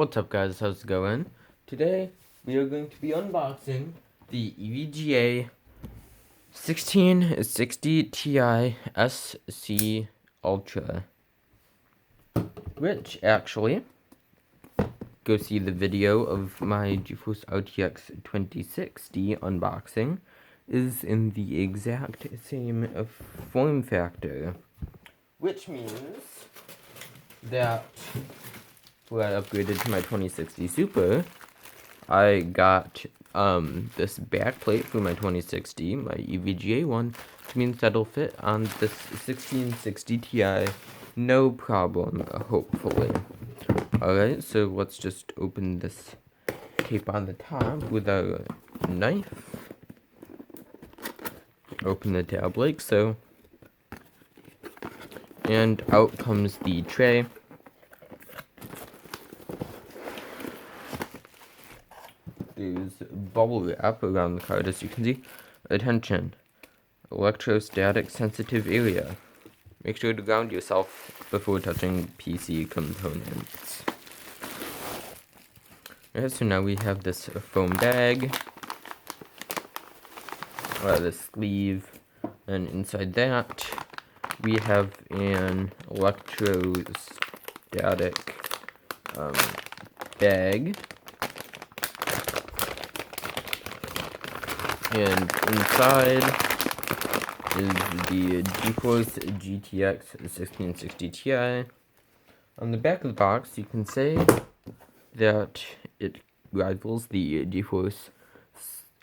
What's up, guys? How's it going? Today we are going to be unboxing the evga 1660 Ti SC Ultra, which actually, go see the video of my GeForce RTX 2060 unboxing, is in the exact same form factor, which means that when I upgraded to my 2060 Super, I got this backplate for my 2060, my EVGA one, which means that'll fit on this 1660 Ti, no problem, hopefully. Alright, so let's just open this tape on the top with a knife. Open the tab like so. And out comes the tray. There's bubble wrap around the card, as you can see. Attention, electrostatic sensitive area. Make sure to ground yourself before touching PC components. Alright, so now we have this foam bag, this sleeve, and inside that we have an electrostatic bag. And inside is the GeForce GTX 1660 Ti. On the back of the box, you can say that it rivals the GeForce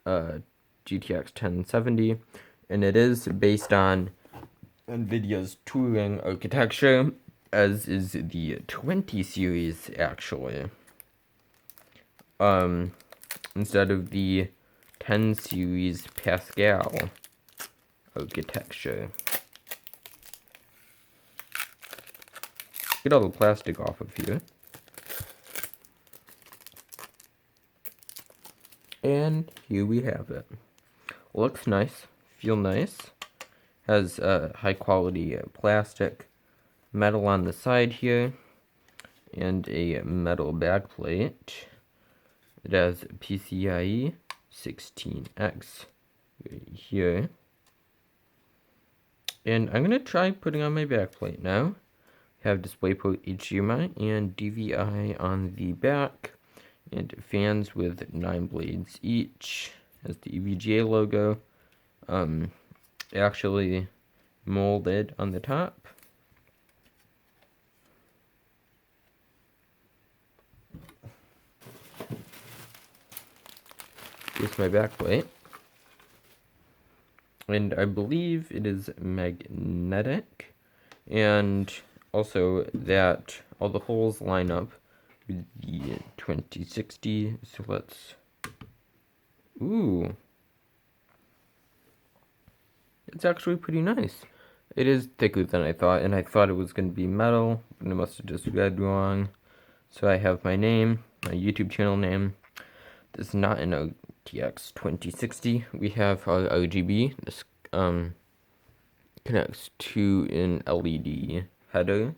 GTX 1070, and it is based on NVIDIA's Turing architecture, as is the 20 series, actually. Instead of the 10 series Pascal architecture. Get all the plastic off of here. And here we have it. Looks nice, feel nice. Has high quality plastic, metal on the side here, and a metal backplate. It has PCIe 16X right here. And I'm gonna try putting on my backplate now. Have DisplayPort HDMI and DVI on the back, and fans with 9 blades each. Has the EVGA logo, actually molded on the top. Here's my backplate, and I believe it is magnetic, and also that all the holes line up with the 2060, so let's, ooh, it's actually pretty nice. It is thicker than I thought, and I thought it was going to be metal, but I must have just read wrong. So I have my name, my YouTube channel name. This is not an RTX 2060. We have our RGB. This connects to an LED header.